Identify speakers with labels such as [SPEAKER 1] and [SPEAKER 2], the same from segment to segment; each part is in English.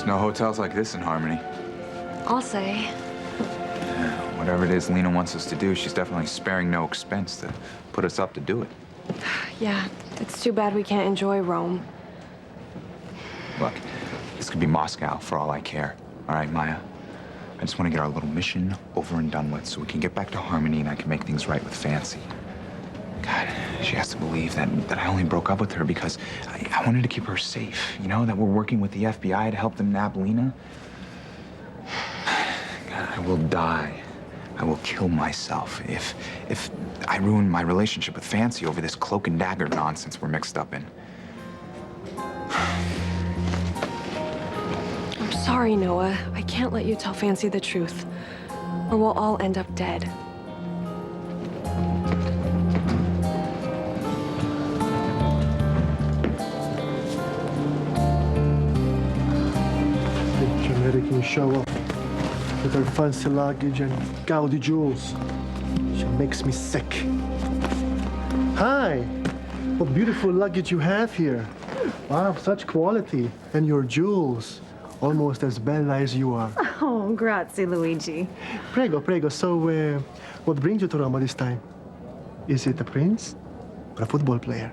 [SPEAKER 1] There's no hotels like this in Harmony.
[SPEAKER 2] I'll say.
[SPEAKER 1] Whatever it is Lena wants us to do, she's definitely sparing no expense to put us up to do it.
[SPEAKER 2] Yeah, it's too bad we can't enjoy Rome.
[SPEAKER 1] Look, this could be Moscow for all I care. All right, Maya? I just want to get our little mission over and done with so we can get back to Harmony and I can make things right with Fancy. God, she has to believe that I only broke up with her because I wanted to keep her safe. You know, that we're working with the FBI to help them nab Lena. God, I will die. I will kill myself if I ruin my relationship with Fancy over this cloak and dagger nonsense we're mixed up in.
[SPEAKER 2] I'm sorry, Noah. I can't let you tell Fancy the truth, or we'll all end up dead.
[SPEAKER 3] The American show up with her fancy luggage and gaudy jewels. She makes me sick. Hi, what beautiful luggage you have here. Wow, such quality. And your jewels, almost as bella as you are.
[SPEAKER 4] Oh, grazie, Luigi.
[SPEAKER 3] Prego, prego. So, what brings you to Roma this time? Is it a prince or a football player?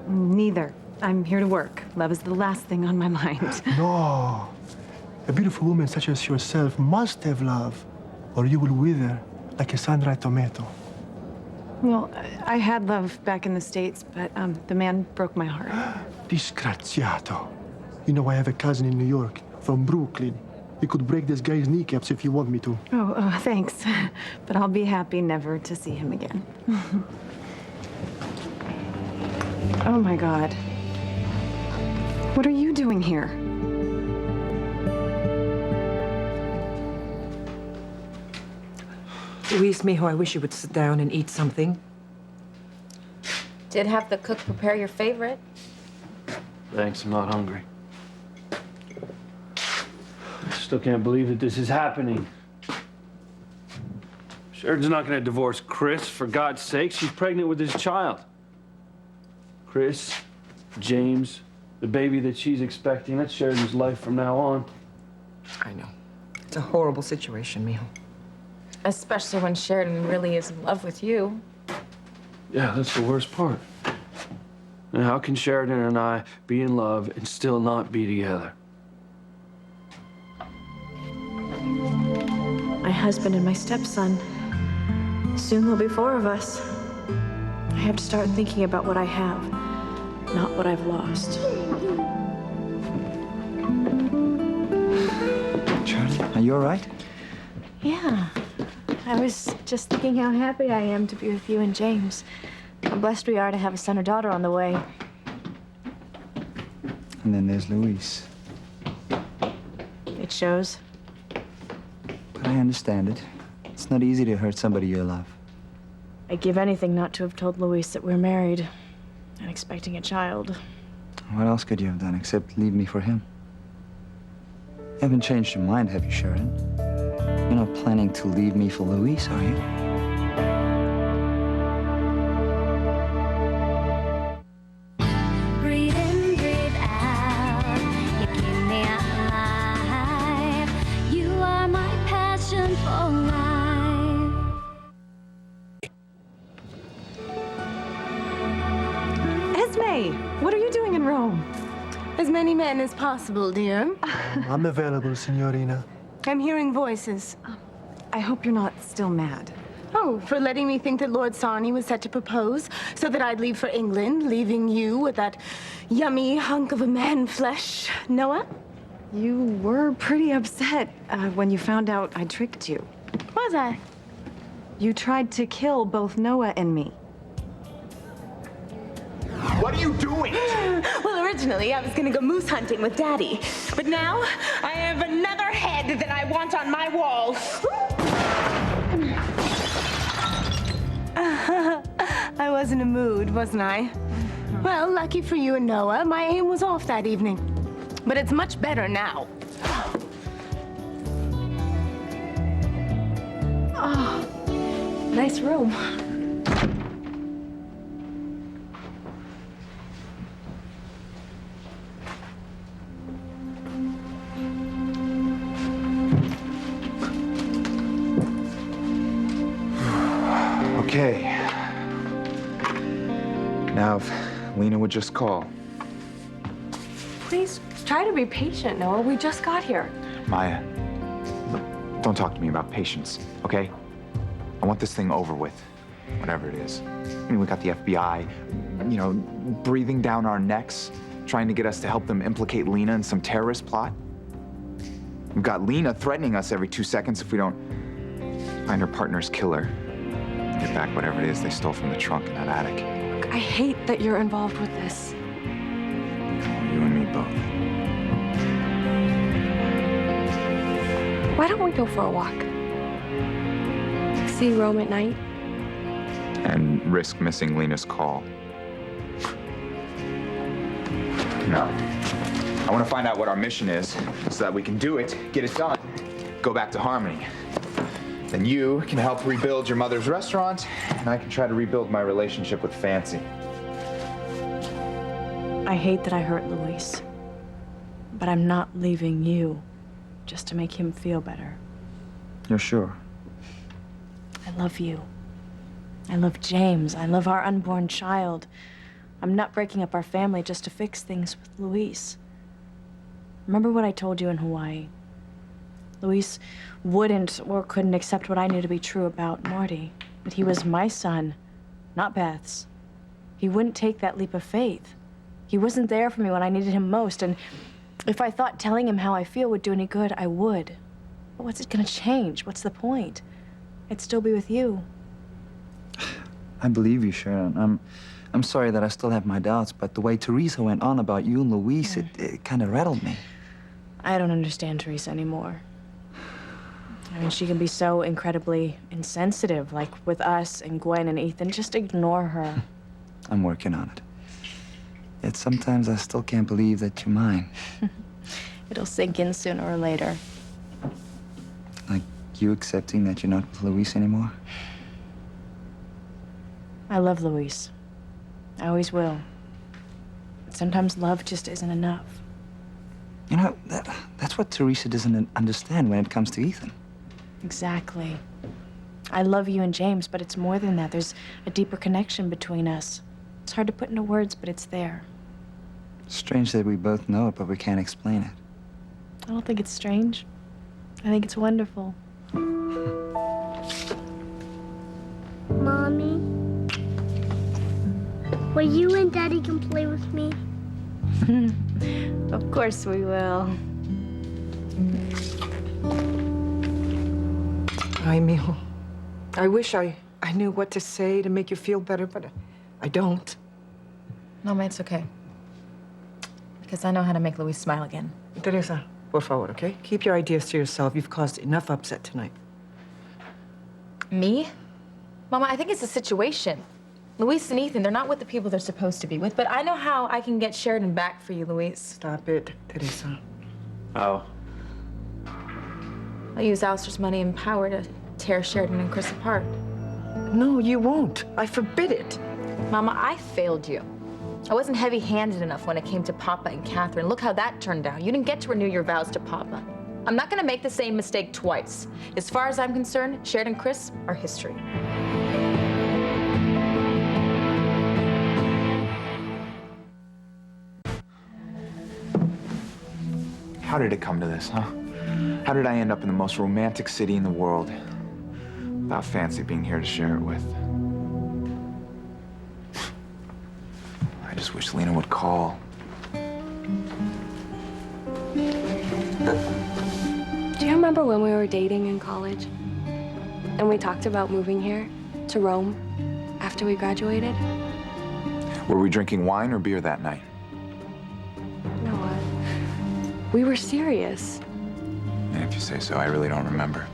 [SPEAKER 4] Neither. I'm here to work. Love is the last thing on my mind.
[SPEAKER 3] No. A beautiful woman such as yourself must have love, or you will wither like a sun-dried tomato.
[SPEAKER 4] Well, I had love back in the States, but the man broke my heart.
[SPEAKER 3] Disgraziato. You know, I have a cousin in New York, from Brooklyn. You could break this guy's kneecaps if you want me to.
[SPEAKER 4] Oh, thanks. But I'll be happy never to see him again. Oh, my God. What are you doing here?
[SPEAKER 5] Luis, mijo, I wish you would sit down and eat something.
[SPEAKER 6] Did have the cook prepare your favorite.
[SPEAKER 7] Thanks, I'm not hungry. I still can't believe that this is happening. Sheridan's not gonna divorce Chris, for God's sake. She's pregnant with his child. Chris, James, the baby that she's expecting, that's Sheridan's life from now on.
[SPEAKER 5] I know. It's a horrible situation, mijo.
[SPEAKER 6] Especially when Sheridan really is in love with you.
[SPEAKER 7] Yeah, that's the worst part. And how can Sheridan and I be in love and still not be together?
[SPEAKER 2] My husband and my stepson. Soon there'll be 4 of us. I have to start thinking about what I have, not what I've lost.
[SPEAKER 8] Charlie, are you all right?
[SPEAKER 2] Yeah. I was just thinking how happy I am to be with you and James. How blessed we are to have a son or daughter on the way.
[SPEAKER 8] And then there's Luis.
[SPEAKER 2] It shows.
[SPEAKER 8] But I understand it. It's not easy to hurt somebody you love.
[SPEAKER 2] I'd give anything not to have told Luis that we're married and expecting a child.
[SPEAKER 8] What else could you have done except leave me for him? You haven't changed your mind, have you, Sheridan? You're not planning to leave me for Luis, are you?
[SPEAKER 9] Breathe in, breathe out. You keep me alive. You are my passion for life.
[SPEAKER 4] Esme, what are you doing in Rome?
[SPEAKER 10] As many men as possible, dear.
[SPEAKER 3] I'm available, signorina.
[SPEAKER 10] I'm hearing voices.
[SPEAKER 4] I hope you're not still mad.
[SPEAKER 10] Oh, for letting me think that Lord Sarni was set to propose so that I'd leave for England, leaving you with that yummy hunk of a man flesh. Noah?
[SPEAKER 4] You were pretty upset when you found out I tricked you.
[SPEAKER 10] Was I?
[SPEAKER 4] You tried to kill both Noah and me.
[SPEAKER 1] What are you doing?
[SPEAKER 10] Well, originally I was gonna go moose hunting with Daddy, but now I have another head that I want on my wall. I was in a mood, wasn't I? Well, lucky for you and Noah, my aim was off that evening. But it's much better now.
[SPEAKER 2] Oh, nice room.
[SPEAKER 1] Lena would just call.
[SPEAKER 2] Please try to be patient, Noah. We just got here.
[SPEAKER 1] Maya, look, don't talk to me about patience, okay? I want this thing over with, whatever it is. I mean, we got the FBI, breathing down our necks, trying to get us to help them implicate Lena in some terrorist plot. We've got Lena threatening us every 2 seconds if we don't find her partner's killer. Get back whatever it is they stole from the trunk in that attic.
[SPEAKER 2] Look, I hate that you're involved with this.
[SPEAKER 1] You and me both.
[SPEAKER 2] Why don't we go for a walk? See Rome at night?
[SPEAKER 1] And risk missing Lena's call. No. I want to find out what our mission is so that we can do it, get it done, go back to Harmony. Then you can help rebuild your mother's restaurant, and I can try to rebuild my relationship with Fancy.
[SPEAKER 2] I hate that I hurt Luis, but I'm not leaving you just to make him feel better.
[SPEAKER 8] You're sure?
[SPEAKER 2] I love you. I love James. I love our unborn child. I'm not breaking up our family just to fix things with Luis. Remember what I told you in Hawaii? Luis wouldn't or couldn't accept what I knew to be true about Marty. That he was my son, not Beth's. He wouldn't take that leap of faith. He wasn't there for me when I needed him most, and if I thought telling him how I feel would do any good, I would. But what's it gonna change? What's the point? I'd still be with you.
[SPEAKER 8] I believe you, Sharon. I'm sorry that I still have my doubts, but the way Teresa went on about you and Luis, it kind of rattled me.
[SPEAKER 2] I don't understand Teresa anymore. I mean, she can be so incredibly insensitive, like with us and Gwen and Ethan. Just ignore her.
[SPEAKER 8] I'm working on it. Yet sometimes I still can't believe that you're mine.
[SPEAKER 2] It'll sink in sooner or later.
[SPEAKER 8] Like you accepting that you're not with Luis anymore?
[SPEAKER 2] I love Luis. I always will. But sometimes love just isn't enough.
[SPEAKER 8] You know, that's what Teresa doesn't understand when it comes to Ethan.
[SPEAKER 2] Exactly. I love you and James, but it's more than that. There's a deeper connection between us. It's hard to put into words, but it's there.
[SPEAKER 8] Strange that we both know it, but we can't explain it.
[SPEAKER 2] I don't think it's strange. I think it's wonderful.
[SPEAKER 9] Mommy, will you and Daddy come play with me?
[SPEAKER 2] Of course we will.
[SPEAKER 5] Ay, mijo. I wish I knew what to say to make you feel better, but I don't.
[SPEAKER 6] Mama, it's okay. Because I know how to make Luis smile again.
[SPEAKER 5] Teresa, por favor, okay? Keep your ideas to yourself. You've caused enough upset tonight.
[SPEAKER 6] Me? Mama, I think it's a situation. Luis and Ethan, they're not with the people they're supposed to be with, but I know how I can get Sheridan back for you, Luis.
[SPEAKER 5] Stop it, Teresa.
[SPEAKER 7] Oh.
[SPEAKER 6] I'll use Alistair's money and power to tear Sheridan and Chris apart.
[SPEAKER 5] No, you won't. I forbid it.
[SPEAKER 6] Mama, I failed you. I wasn't heavy-handed enough when it came to Papa and Catherine. Look how that turned out. You didn't get to renew your vows to Papa. I'm not gonna make the same mistake twice. As far as I'm concerned, Sheridan and Chris are history.
[SPEAKER 1] How did it come to this, huh? How did I end up in the most romantic city in the world without Fancy being here to share it with? I just wish Lena would call.
[SPEAKER 11] Do you remember when we were dating in college? And we talked about moving here to Rome after we graduated?
[SPEAKER 1] Were we drinking wine or beer that night?
[SPEAKER 11] No, we were serious.
[SPEAKER 1] And if you say so, I really don't remember.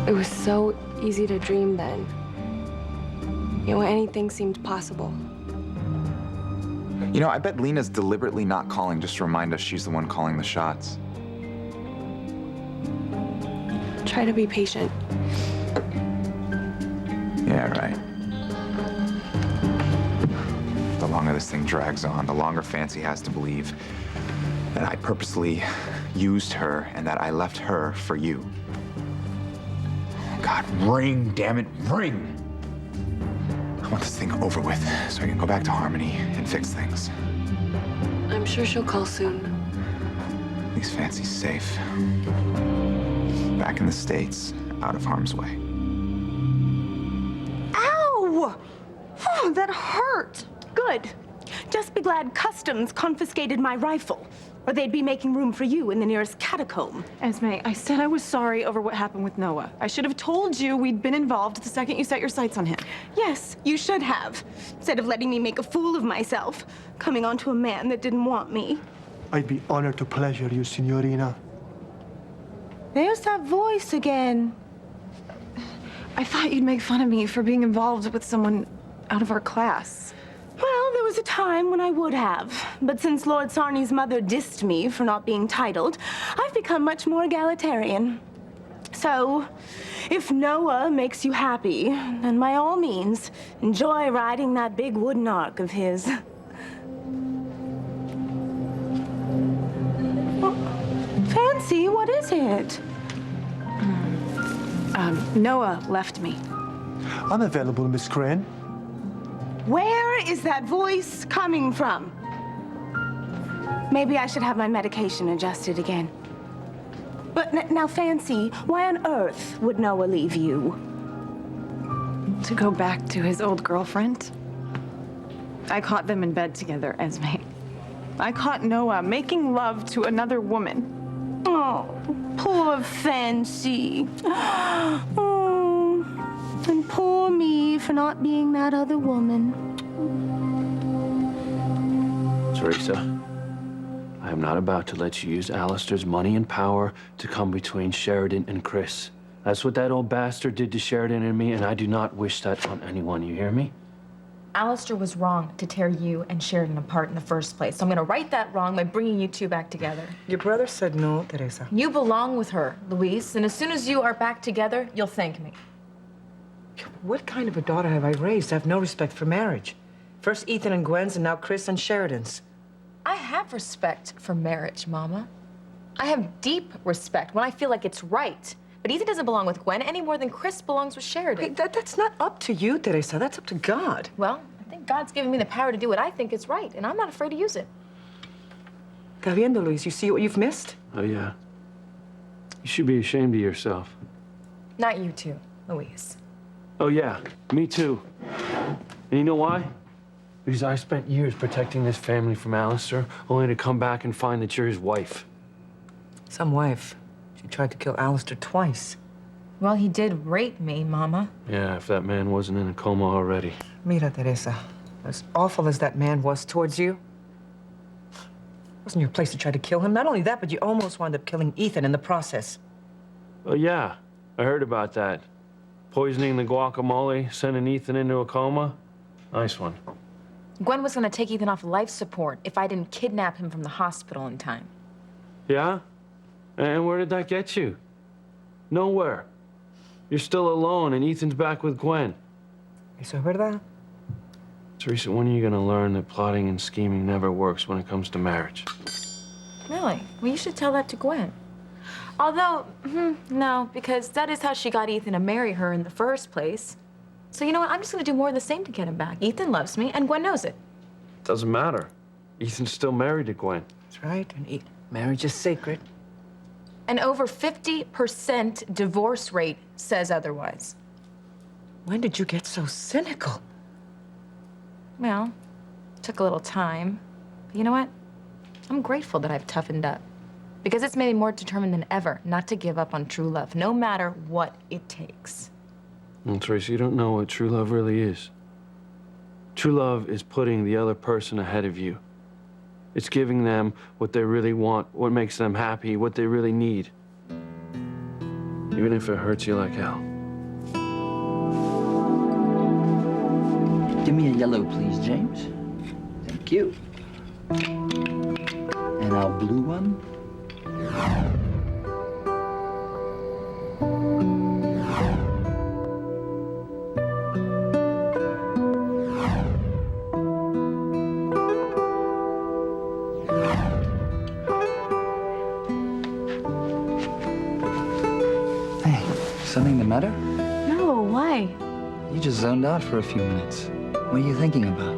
[SPEAKER 11] It was so easy to dream then. You know, anything seemed possible.
[SPEAKER 1] You know, I bet Lena's deliberately not calling just to remind us she's the one calling the shots.
[SPEAKER 11] Try to be patient.
[SPEAKER 1] Yeah, right. The longer this thing drags on, the longer Fancy has to believe that I purposely used her and that I left her for you. God, ring, damn it, ring! want this thing over with so I can go back to Harmony and fix things.
[SPEAKER 11] I'm sure she'll call soon.
[SPEAKER 1] At least Fancy's safe. Back in the States, out of harm's way.
[SPEAKER 10] Ow! Oh, that hurt. Good. Just be glad Customs confiscated my rifle, or they'd be making room for you in the nearest catacomb.
[SPEAKER 4] Esme, I said I was sorry over what happened with Noah. I should have told you we'd been involved the second you set your sights on him.
[SPEAKER 10] Yes, you should have. Instead of letting me make a fool of myself, coming onto a man that didn't want me.
[SPEAKER 3] I'd be honored to pleasure you, Signorina.
[SPEAKER 10] There's that voice again.
[SPEAKER 4] I thought you'd make fun of me for being involved with someone out of our class.
[SPEAKER 10] Well, there was a time when I would have. But since Lord Sarney's mother dissed me for not being titled, I've become much more egalitarian. So, if Noah makes you happy, then by all means, enjoy riding that big wooden ark of his. Fancy, what is it?
[SPEAKER 4] Noah left me.
[SPEAKER 3] I'm available, Miss Crane.
[SPEAKER 10] Where is that voice coming from? Maybe I should have my medication adjusted again. But now, Fancy, why on earth would Noah leave you?
[SPEAKER 4] To go back to his old girlfriend? I caught them in bed together, Esme. I caught Noah making love to another woman.
[SPEAKER 10] Oh, poor Fancy. Oh, and poor me for not being that other woman.
[SPEAKER 7] Teresa, I am not about to let you use Alistair's money and power to come between Sheridan and Chris. That's what that old bastard did to Sheridan and me, and I do not wish that on anyone. You hear me?
[SPEAKER 6] Alistair was wrong to tear you and Sheridan apart in the first place. So I'm gonna right that wrong by bringing you two back together.
[SPEAKER 5] Your brother said no, Teresa.
[SPEAKER 6] You belong with her, Luis, and as soon as you are back together, you'll thank me.
[SPEAKER 5] What kind of a daughter have I raised? I have no respect for marriage. First Ethan and Gwen's, and now Chris and Sheridan's.
[SPEAKER 6] I have respect for marriage, Mama. I have deep respect when I feel like it's right. But Ethan doesn't belong with Gwen any more than Chris belongs with Sheridan.
[SPEAKER 5] Hey, that's not up to you, Teresa. That's up to God.
[SPEAKER 6] Well, I think God's given me the power to do what I think is right, and I'm not afraid to use it.
[SPEAKER 5] Está viendo, Luis? You see what you've missed?
[SPEAKER 7] Oh, yeah. You should be ashamed of yourself.
[SPEAKER 6] Not you two, Luis.
[SPEAKER 7] Oh, yeah. Me too. And you know why? Because I spent years protecting this family from Alistair, only to come back and find that you're his wife.
[SPEAKER 5] Some wife. She tried to kill Alistair twice.
[SPEAKER 6] Well, he did rape me, Mama.
[SPEAKER 7] Yeah, if that man wasn't in a coma already.
[SPEAKER 5] Mira, Teresa. As awful as that man was towards you, it wasn't your place to try to kill him. Not only that, but you almost wound up killing Ethan in the process.
[SPEAKER 7] Oh, yeah. I heard about that. Poisoning the guacamole, sending Ethan into a coma. Nice one.
[SPEAKER 6] Gwen was gonna take Ethan off life support if I didn't kidnap him from the hospital in time.
[SPEAKER 7] Yeah? And where did that get you? Nowhere. You're still alone, and Ethan's back with Gwen.
[SPEAKER 5] ¿Eso es verdad?
[SPEAKER 7] Teresa, when are you gonna learn that plotting and scheming never works when it comes to marriage?
[SPEAKER 6] Really? Well, you should tell that to Gwen. Although, no, because that is how she got Ethan to marry her in the first place. So you know what? I'm just gonna do more of the same to get him back. Ethan loves me, and Gwen knows it.
[SPEAKER 7] Doesn't matter. Ethan's still married to Gwen.
[SPEAKER 5] That's right. And marriage is sacred.
[SPEAKER 6] An over 50% divorce rate says otherwise.
[SPEAKER 5] When did you get so cynical?
[SPEAKER 6] Well, it took a little time. But you know what? I'm grateful that I've toughened up. Because it's made me more determined than ever not to give up on true love, no matter what it takes.
[SPEAKER 7] Well, Teresa, you don't know what true love really is. True love is putting the other person ahead of you. It's giving them what they really want, what makes them happy, what they really need. Even if it hurts you like hell.
[SPEAKER 8] Give me a yellow, please, James. Thank you. And our blue one. Hey, something the matter?
[SPEAKER 2] No, why?
[SPEAKER 8] You just zoned out for a few minutes. What are you thinking about?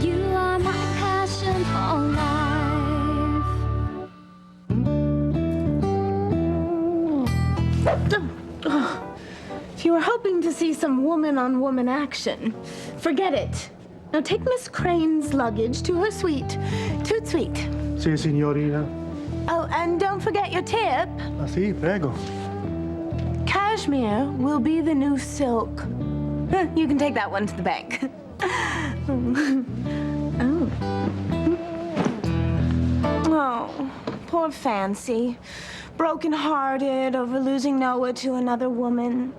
[SPEAKER 9] You are my passion for life.
[SPEAKER 10] If you were hoping to see some woman-on-woman action, forget it. Now take Miss Crane's luggage to her suite. Toot sweet.
[SPEAKER 3] Sì, signorina.
[SPEAKER 10] Oh, and don't forget your tip.
[SPEAKER 3] Ah, sì, prego.
[SPEAKER 10] Cashmere will be the new silk. You can take that one to the bank. Oh. Oh, poor Fancy. Broken-hearted over losing Noah to another woman.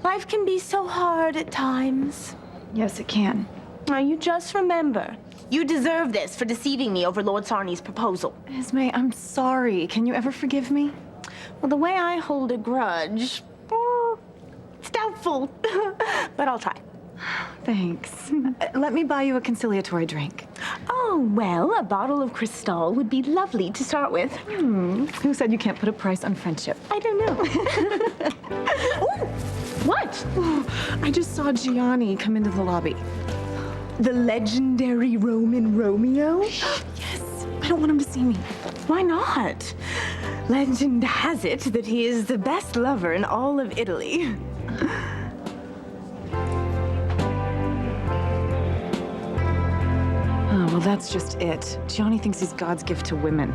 [SPEAKER 10] Life can be so hard at times.
[SPEAKER 4] Yes, it can.
[SPEAKER 10] Now, you just remember, you deserve this for deceiving me over Lord Sarney's proposal.
[SPEAKER 4] Esme, I'm sorry. Can you ever forgive me?
[SPEAKER 10] Well, the way I hold a grudge, it's doubtful. But I'll try.
[SPEAKER 4] Thanks. Let me buy you a conciliatory drink.
[SPEAKER 10] Oh, well, a bottle of Cristal would be lovely to start with.
[SPEAKER 4] Who said you can't put a price on friendship?
[SPEAKER 10] I don't know. Ooh, what?
[SPEAKER 4] I just saw Gianni come into the lobby.
[SPEAKER 10] The legendary Roman Romeo?
[SPEAKER 4] Yes. I don't want him to see me.
[SPEAKER 10] Why not? Legend has it that he is the best lover in all of Italy.
[SPEAKER 4] Oh, well, that's just it. Gianni thinks he's God's gift to women.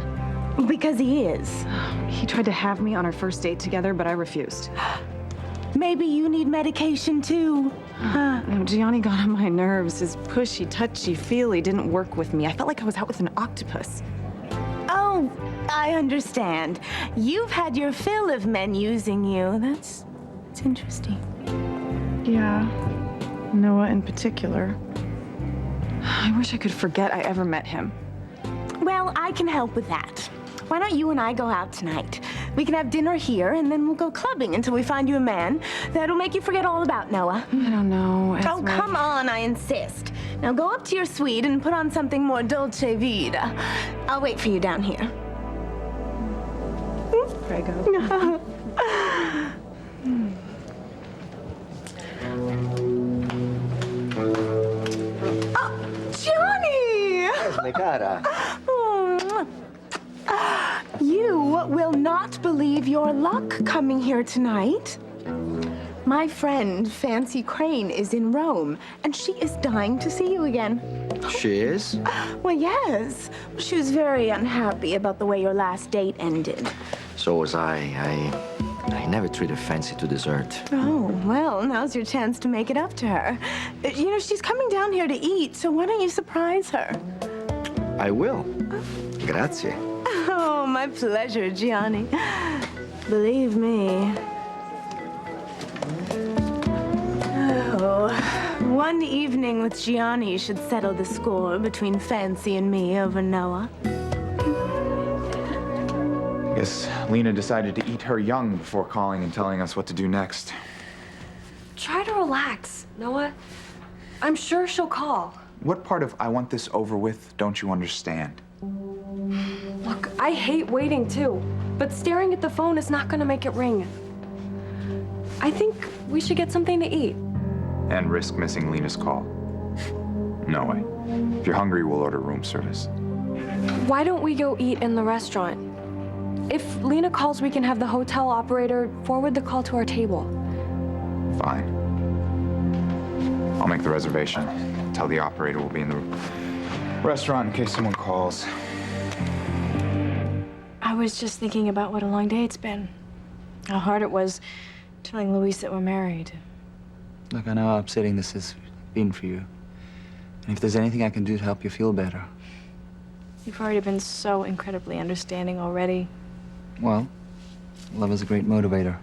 [SPEAKER 10] Because he is.
[SPEAKER 4] He tried to have me on our first date together, but I refused.
[SPEAKER 10] Maybe you need medication too.
[SPEAKER 4] No, Gianni got on my nerves. His pushy, touchy-feely didn't work with me. I felt like I was out with an octopus.
[SPEAKER 10] Oh, I understand. You've had your fill of men using you. That's interesting.
[SPEAKER 4] Yeah. Noah in particular. I wish I could forget I ever met him.
[SPEAKER 10] Well, I can help with that. Why don't you and I go out tonight? We can have dinner here, and then we'll go clubbing until we find you a man that'll make you forget all about Noah.
[SPEAKER 4] I don't know.
[SPEAKER 10] Oh, come on, I insist. Now go up to your suite and put on something more dolce vita. I'll wait for you down here.
[SPEAKER 4] Prego.
[SPEAKER 10] Johnny!
[SPEAKER 8] Esme, cara.
[SPEAKER 10] You will not believe your luck coming here tonight. My friend, Fancy Crane, is in Rome, and she is dying to see you again.
[SPEAKER 8] She is?
[SPEAKER 10] Well, yes. She was very unhappy about the way your last date ended.
[SPEAKER 12] So was I. I never treated Fancy to dessert.
[SPEAKER 10] Oh, well, now's your chance to make it up to her. You know, she's coming down here to eat, so why don't you surprise her?
[SPEAKER 12] I will. Grazie.
[SPEAKER 10] Oh, my pleasure, Gianni. Believe me. Oh, one evening with Gianni should settle the score between Fancy and me over Noah.
[SPEAKER 1] Guess Lena decided to eat her young before calling and telling us what to do next.
[SPEAKER 11] Try to relax, Noah. I'm sure she'll call.
[SPEAKER 1] What part of I want this over with don't you understand?
[SPEAKER 11] Look, I hate waiting too, but staring at the phone is not gonna make it ring. I think we should get something to eat.
[SPEAKER 1] And risk missing Lena's call? No way. If you're hungry, we'll order room service.
[SPEAKER 11] Why don't we go eat in the restaurant? If Lena calls, we can have the hotel operator forward the call to our table.
[SPEAKER 1] Fine. I'll make the reservation. Tell the operator we'll be in the restaurant in case someone calls.
[SPEAKER 2] I was just thinking about what a long day it's been. How hard it was telling Luis that we're married.
[SPEAKER 8] Look, I know how upsetting this has been for you. And if there's anything I can do to help you feel better,
[SPEAKER 2] You've already been so incredibly understanding already.
[SPEAKER 8] well, love is a great motivator.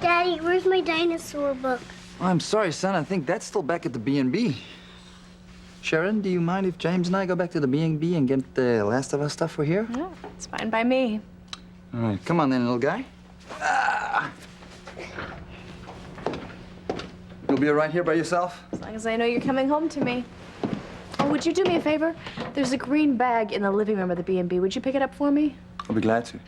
[SPEAKER 9] Daddy, where's my dinosaur book?
[SPEAKER 8] Oh, I'm sorry, son. I think that's still back at the B&B. Sharon, do you mind if James and I go back to the B&B and get the Last of Us stuff for here?
[SPEAKER 2] Yeah, it's fine by me.
[SPEAKER 8] All right, come on then, little guy. You'll be right here by yourself?
[SPEAKER 2] As long as I know you're coming home to me. Oh, would you do me a favor? There's a green bag in the living room of the B&B. Would you pick it up for me?
[SPEAKER 8] I'll be glad to.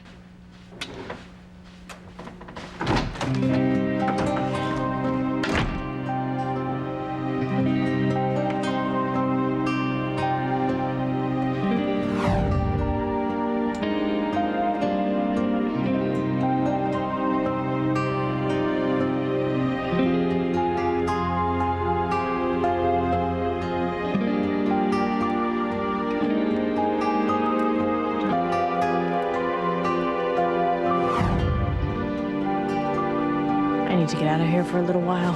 [SPEAKER 2] I need to get out of here for a little while.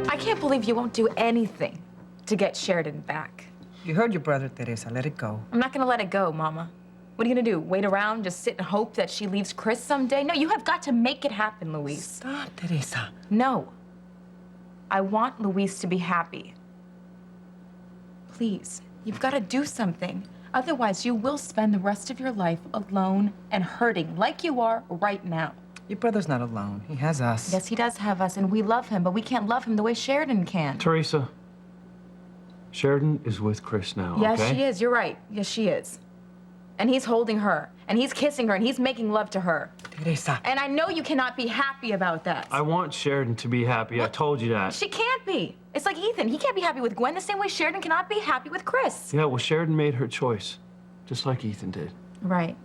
[SPEAKER 6] I can't believe you won't do anything to get Sheridan back.
[SPEAKER 5] You heard your brother, Teresa. Let it go.
[SPEAKER 6] I'm not gonna let it go, Mama. What are you gonna do? Wait around, just sit and hope that she leaves Chris someday? No, you have got to make it happen, Luis.
[SPEAKER 5] Stop, Teresa.
[SPEAKER 6] No. I want Luis to be happy. Please, you've got to do something. Otherwise, you will spend the rest of your life alone and hurting like you are right now.
[SPEAKER 5] Your brother's not alone. He has us.
[SPEAKER 6] Yes, he does have us, and we love him, but we can't love him the way Sheridan can.
[SPEAKER 7] Teresa, Sheridan is with Chris now,
[SPEAKER 6] Yes,
[SPEAKER 7] okay?
[SPEAKER 6] she is. You're right. Yes, she is. And he's holding her, and he's kissing her, and he's making love to her.
[SPEAKER 5] Teresa.
[SPEAKER 6] And I know you cannot be happy about that.
[SPEAKER 7] I want Sheridan to be happy. I told you that.
[SPEAKER 6] She can't be. It's like Ethan. He can't be happy with Gwen the same way Sheridan cannot be happy with Chris.
[SPEAKER 7] Yeah, well, Sheridan made her choice, just like Ethan did.
[SPEAKER 6] Right.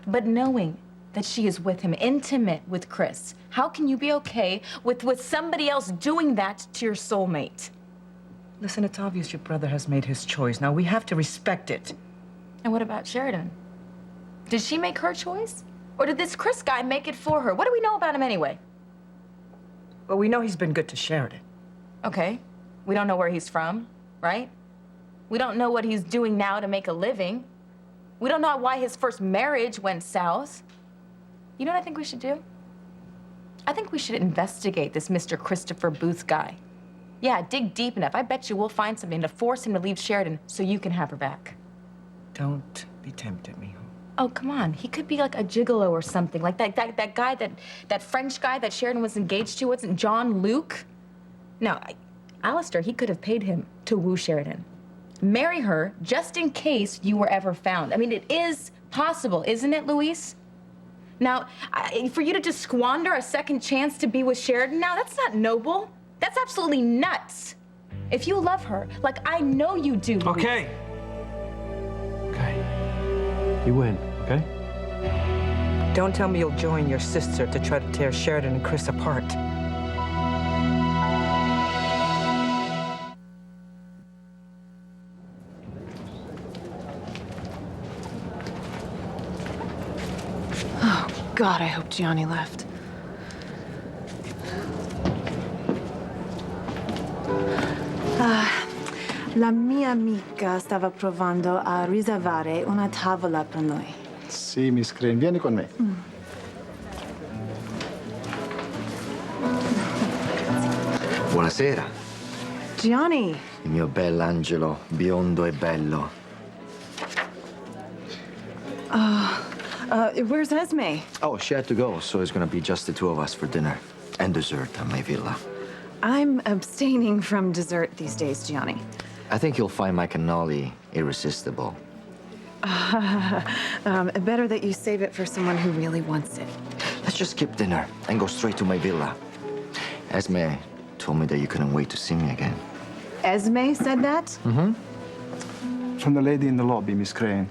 [SPEAKER 6] But knowing that she is with him, intimate with Chris, how can you be okay with somebody else doing that to your soulmate?
[SPEAKER 5] Listen, it's obvious your brother has made his choice. Now, we have to respect it.
[SPEAKER 6] And what about Sheridan? Did she make her choice? Or did this Chris guy make it for her? What do we know about him anyway?
[SPEAKER 5] Well, we know he's been good to Sheridan.
[SPEAKER 6] Okay. We don't know where he's from, right? We don't know what he's doing now to make a living. We don't know why his first marriage went south. You know what I think we should do? I think we should investigate this Mr. Christopher Booth guy. Yeah, dig deep enough. I bet you we'll find something to force him to leave Sheridan so you can have her back.
[SPEAKER 5] Don't be tempted, mijo.
[SPEAKER 6] Oh, come on. He could be like a gigolo or something. Like that guy, that French guy that Sheridan was engaged to, wasn't John Luke? No, Alistair, he could have paid him to woo Sheridan. Marry her just in case you were ever found. I mean, it is possible, isn't it, Luis? Now, for you to just squander a second chance to be with Sheridan now, that's not noble. That's absolutely nuts. If you love her, like I know you do, Luis.
[SPEAKER 7] Okay. Okay. You win, okay?
[SPEAKER 5] Don't tell me you'll join your sister to try to tear Sheridan and Chris apart.
[SPEAKER 4] Oh, God, I hope Gianni left.
[SPEAKER 10] La mia amica stava provando a riservare una tavola per noi.
[SPEAKER 3] Sì, Miss Crane, vieni con me.
[SPEAKER 12] Buonasera,
[SPEAKER 10] Gianni,
[SPEAKER 12] il mio bell'angelo, biondo e bello.
[SPEAKER 10] where's Esme?
[SPEAKER 12] Oh, she had to go, so it's gonna be just the two of us for dinner and dessert at my villa.
[SPEAKER 4] I'm abstaining from dessert these days, Gianni.
[SPEAKER 12] I think you'll find my cannoli irresistible.
[SPEAKER 4] Better that you save it for someone who really wants it.
[SPEAKER 12] Let's just skip dinner and go straight to my villa. Esme told me that you couldn't wait to see me again.
[SPEAKER 4] Esme said that?
[SPEAKER 3] From the lady in the lobby, Miss Crane.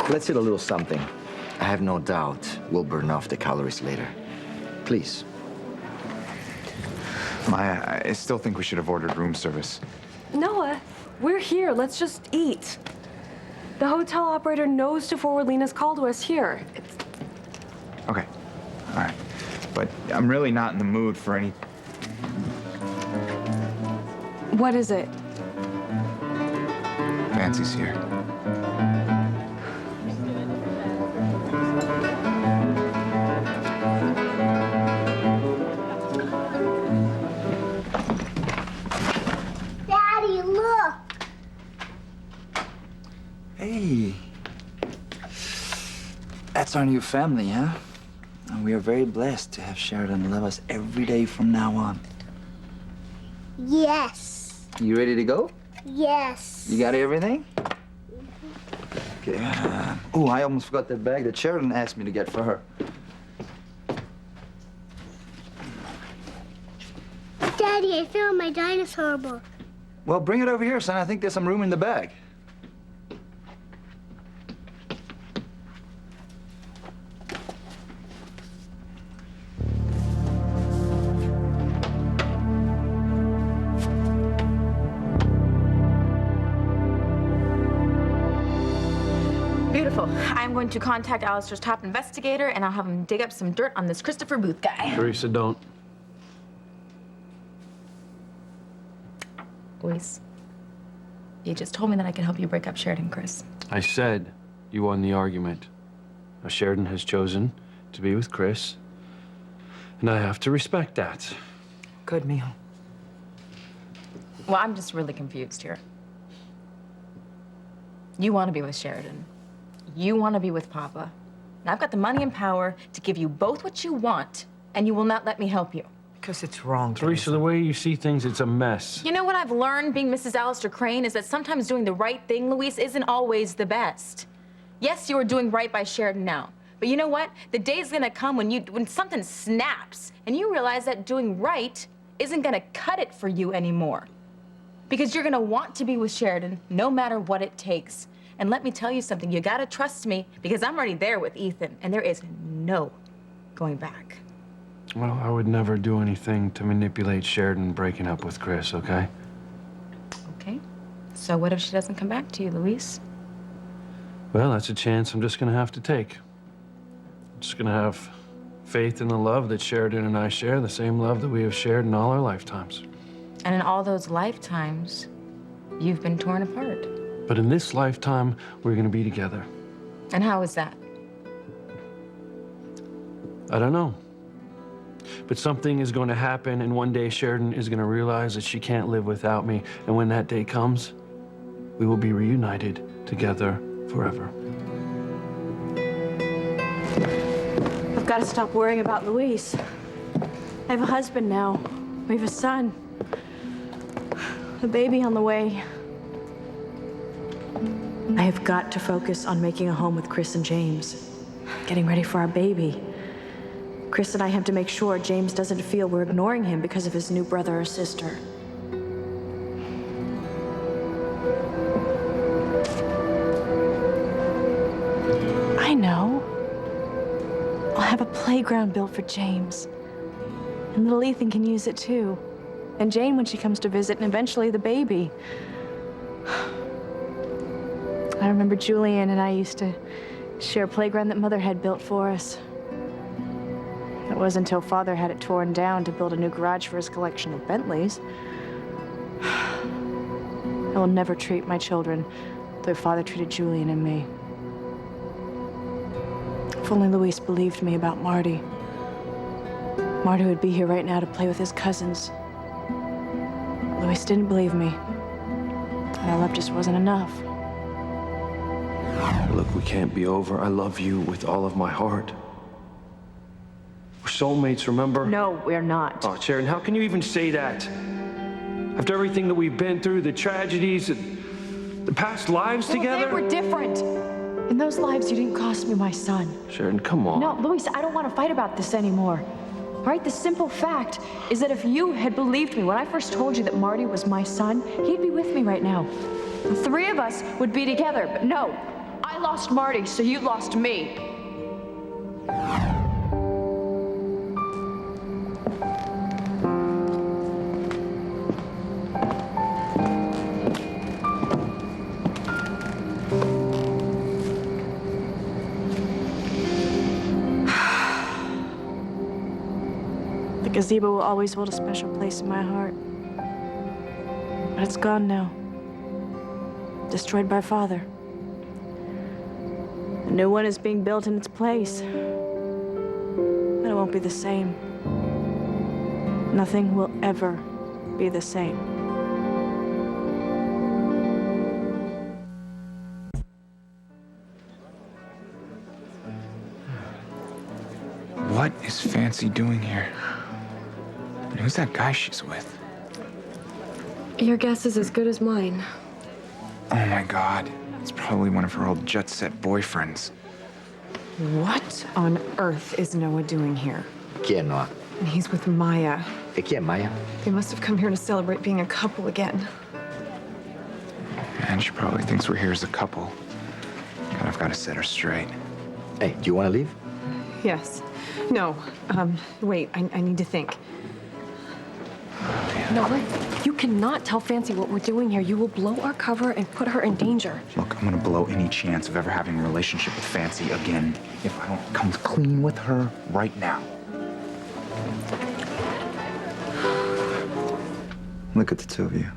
[SPEAKER 12] Let's eat a little something. I have no doubt we'll burn off the calories later. Please.
[SPEAKER 1] Maya, I still think we should have ordered room service.
[SPEAKER 11] Noah, we're here. Let's just eat. The hotel operator knows to forward Lena's call to us here.
[SPEAKER 1] Okay. All right. But I'm really not in the mood for any...
[SPEAKER 11] What is it?
[SPEAKER 1] Fancy's here.
[SPEAKER 8] Hey. That's our new family, huh? And we are very blessed to have Sheridan love us every day from now on.
[SPEAKER 9] Yes.
[SPEAKER 8] You ready to go?
[SPEAKER 9] Yes.
[SPEAKER 8] You got everything? Okay. Oh, I almost forgot that bag that Sheridan asked me to get for her.
[SPEAKER 9] Daddy, I found my dinosaur book.
[SPEAKER 8] Well, bring it over here, son. I think there's some room in the bag.
[SPEAKER 6] Beautiful. I'm going to contact Alistair's top investigator, and I'll have him dig up some dirt on this Christopher Booth guy.
[SPEAKER 7] Teresa, don't.
[SPEAKER 6] Luis, you just told me that I can help you break up Sheridan, Chris.
[SPEAKER 7] I said you won the argument. Now, Sheridan has chosen to be with Chris, and I have to respect that.
[SPEAKER 5] Good, Mijo.
[SPEAKER 6] Well, I'm just really confused here. You want to be with Sheridan. You want to be with Papa. And I've got the money and power to give you both what you want, and you will not let me help you.
[SPEAKER 5] Because it's wrong,
[SPEAKER 7] Teresa, the way you see things, it's a mess.
[SPEAKER 6] You know what I've learned being Mrs. Alistair Crane is that sometimes doing the right thing, Luis, isn't always the best. Yes, you are doing right by Sheridan now. But you know what? The day's gonna come when something snaps and you realize that doing right isn't gonna cut it for you anymore. Because you're gonna want to be with Sheridan no matter what it takes. And let me tell you something, you gotta trust me because I'm already there with Ethan and there is no going back.
[SPEAKER 7] Well, I would never do anything to manipulate Sheridan breaking up with Chris, okay?
[SPEAKER 6] Okay. So what if she doesn't come back to you, Luis?
[SPEAKER 7] Well, that's a chance I'm just gonna have to take. I'm just gonna have faith in the love that Sheridan and I share, the same love that we have shared in all our lifetimes.
[SPEAKER 6] And in all those lifetimes, you've been torn apart.
[SPEAKER 7] But in this lifetime, we're gonna be together.
[SPEAKER 6] And how is that?
[SPEAKER 7] I don't know. But something is going to happen, and one day Sheridan is going to realize that she can't live without me. And when that day comes, we will be reunited together forever.
[SPEAKER 2] I've got to stop worrying about Luis. I have a husband now. We have a son. A baby on the way. I have got to focus on making a home with Chris and James. Getting ready for our baby. Chris and I have to make sure James doesn't feel we're ignoring him because of his new brother or sister. I know. I'll have a playground built for James. And little Ethan can use it too. And Jane when she comes to visit, and eventually the baby. I remember Julian and I used to share a playground that Mother had built for us. It wasn't until Father had it torn down to build a new garage for his collection of Bentleys. I will never treat my children the way Father treated Julian and me. If only Luis believed me about Marty. Marty would be here right now to play with his cousins. Luis didn't believe me. And our love just wasn't enough.
[SPEAKER 7] Look, we can't be over. I love you with all of my heart. We're soulmates, remember?
[SPEAKER 2] No, we're not.
[SPEAKER 7] Oh, Sheridan, how can you even say that? After everything that we've been through, the tragedies, and the past lives together?
[SPEAKER 2] They were different. In those lives, you didn't cost me my son.
[SPEAKER 7] Sheridan, come on.
[SPEAKER 2] No, Luis, I don't want to fight about this anymore. All right, the simple fact is that if you had believed me when I first told you that Marty was my son, he'd be with me right now. The three of us would be together, but no. I lost Marty, so you lost me. The gazebo will always hold a special place in my heart. But it's gone now. Destroyed by Father. A new one is being built in its place. But it won't be the same. Nothing will ever be the same.
[SPEAKER 1] What is Fancy doing here? And who's that guy she's with?
[SPEAKER 11] Your guess is as good as mine.
[SPEAKER 1] Oh my God. It's probably one of her old jet-set boyfriends.
[SPEAKER 4] What on earth is Noah doing here?
[SPEAKER 12] ¿Quién, Noah?
[SPEAKER 4] He's with Maya.
[SPEAKER 12] ¿De quién, Maya?
[SPEAKER 4] They must have come here to celebrate being a couple again.
[SPEAKER 1] Man, she probably thinks we're here as a couple. Kind of got to set her straight.
[SPEAKER 12] Hey, do you want to leave?
[SPEAKER 4] Yes. No. Wait, I need to think.
[SPEAKER 11] Noah, you cannot tell Fancy what we're doing here. You will blow our cover and put her in danger.
[SPEAKER 1] Look, I'm gonna blow any chance of ever having a relationship with Fancy again if I don't come clean with her right now.
[SPEAKER 8] Look at the two of you,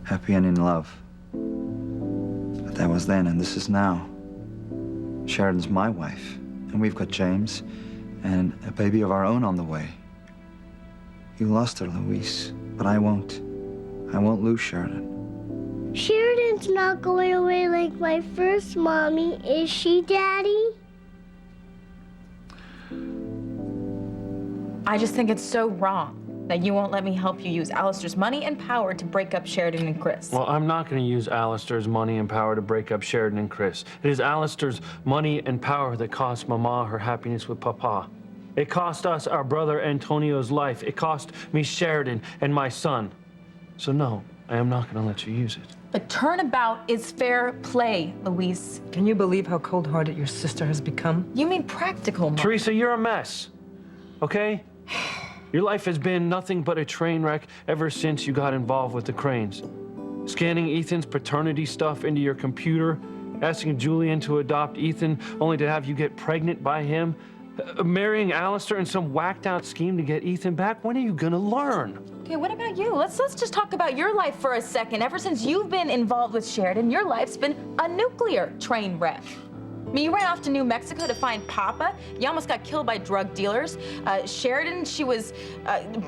[SPEAKER 8] happy and in love. But that was then, and this is now. Sheridan's my wife, and we've got James and a baby of our own on the way. You lost her, Louise, but I won't. I won't lose Sheridan.
[SPEAKER 9] Sheridan's not going away like my first mommy, is she, Daddy?
[SPEAKER 6] I just think it's so wrong that you won't let me help you use Alistair's money and power to break up Sheridan and Chris.
[SPEAKER 7] Well, I'm not going to use Alistair's money and power to break up Sheridan and Chris. It is Alistair's money and power that cost Mama her happiness with Papa. It cost us our brother Antonio's life. It cost me Sheridan and my son. So no, I am not going to let you use it.
[SPEAKER 6] But turnabout is fair play, Luis.
[SPEAKER 5] Can you believe how cold-hearted your sister has become?
[SPEAKER 6] You mean practical, Mom.
[SPEAKER 7] Teresa, you're a mess, okay? Your life has been nothing but a train wreck ever since you got involved with the Cranes. Scanning Ethan's paternity stuff into your computer, asking Julian to adopt Ethan only to have you get pregnant by him, marrying Alistair in some whacked-out scheme to get Ethan back. When are you gonna learn?
[SPEAKER 6] Okay, what about you? Let's just talk about your life for a second. Ever since you've been involved with Sheridan, your life's been a nuclear train wreck. I mean, you ran off to New Mexico to find Papa. You almost got killed by drug dealers. Sheridan, she was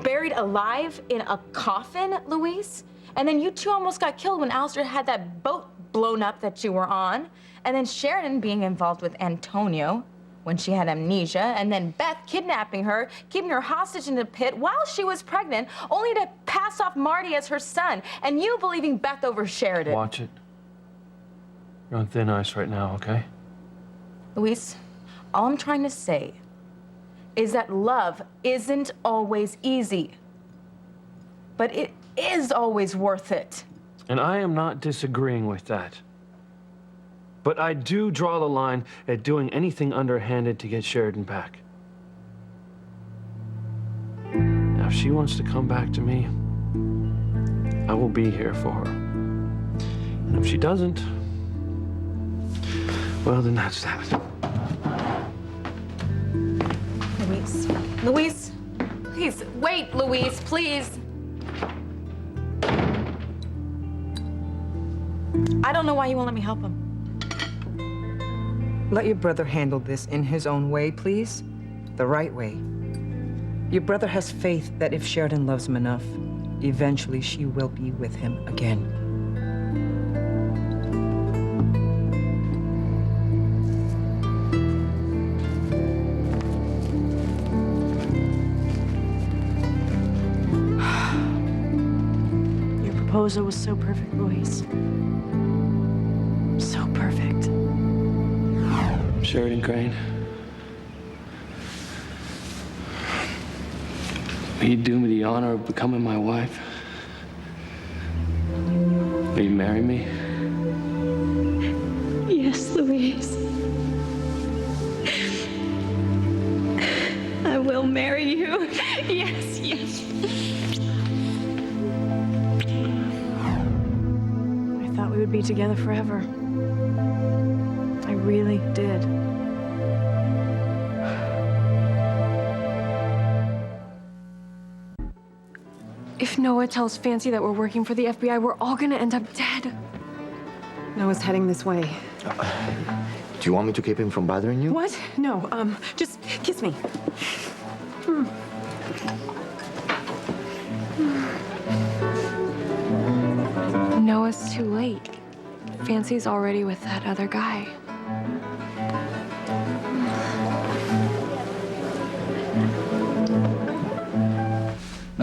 [SPEAKER 6] buried alive in a coffin, Luis. And then you two almost got killed when Alistair had that boat blown up that you were on. And then Sheridan being involved with Antonio when she had amnesia, and then Beth kidnapping her, keeping her hostage in the pit while she was pregnant, only to pass off Marty as her son, and you believing Beth over Sheridan.
[SPEAKER 7] Watch it. You're on thin ice right now, okay?
[SPEAKER 6] Luis, all I'm trying to say is that love isn't always easy, but it is always worth it.
[SPEAKER 7] And I am not disagreeing with that. But I do draw the line at doing anything underhanded to get Sheridan back. Now, if she wants to come back to me, I will be here for her. And if she doesn't, well, then that's that.
[SPEAKER 6] Luis, Luis, please, wait, Luis, please. I don't know why you won't let me help him.
[SPEAKER 5] Let your brother handle this in his own way, please. The right way. Your brother has faith that if Sheridan loves him enough, eventually she will be with him again.
[SPEAKER 2] Your proposal was so perfect, Luis. So perfect.
[SPEAKER 7] Sheridan Crane. Will you do me the honor of becoming my wife? Will you marry me?
[SPEAKER 9] Yes, Louise. I will marry you. Yes, yes.
[SPEAKER 2] I thought we would be together forever. I really did.
[SPEAKER 11] If Noah tells Fancy that we're working for the FBI, we're all gonna end up dead.
[SPEAKER 4] Noah's heading this way.
[SPEAKER 12] Do you want me to keep him from bothering you?
[SPEAKER 4] What? No, just kiss me.
[SPEAKER 11] Noah's too late. Fancy's already with that other guy.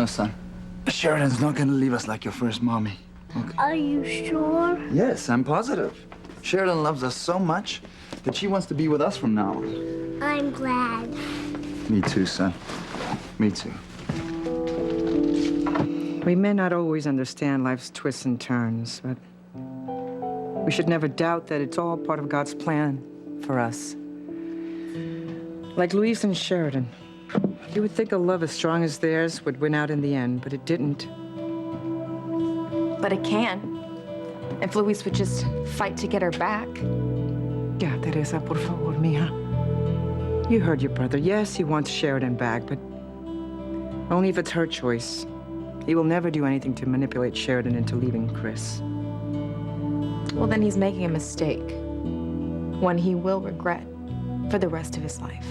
[SPEAKER 8] No, son. Sheridan's not gonna leave us like your first mommy. Okay?
[SPEAKER 9] Are you sure?
[SPEAKER 8] Yes, I'm positive. Sheridan loves us so much that she wants to be with us from now on.
[SPEAKER 9] I'm glad.
[SPEAKER 8] Me too, son. Me too.
[SPEAKER 5] We may not always understand life's twists and turns, but we should never doubt that it's all part of God's plan for us. Like Luis and Sheridan. You would think a love as strong as theirs would win out in the end, but it didn't.
[SPEAKER 6] But it can. If Luis would just fight to get her back.
[SPEAKER 5] Ya, Teresa, por favor, mija. You heard your brother. Yes, he wants Sheridan back, but only if it's her choice. He will never do anything to manipulate Sheridan into leaving Chris.
[SPEAKER 6] Well, then he's making a mistake. One he will regret for the rest of his life.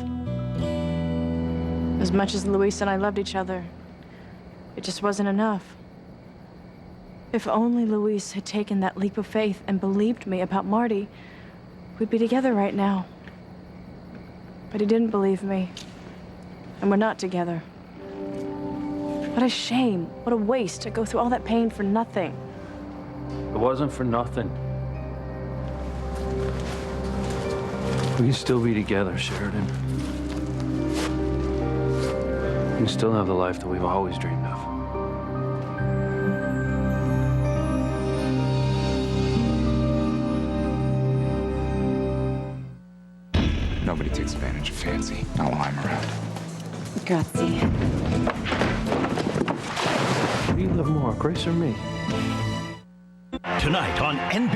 [SPEAKER 2] As much as Luis and I loved each other, it just wasn't enough. If only Luis had taken that leap of faith and believed me about Marty, we'd be together right now. But he didn't believe me, and we're not together. What a shame, what a waste to go through all that pain for nothing.
[SPEAKER 7] It wasn't for nothing. We can still be together, Sheridan. We can still have the life that we've always dreamed of.
[SPEAKER 1] Nobody takes advantage of Fancy, not while I'm around.
[SPEAKER 6] Grazie.
[SPEAKER 7] Who do you love more, Grace or me?
[SPEAKER 13] Tonight on NBC.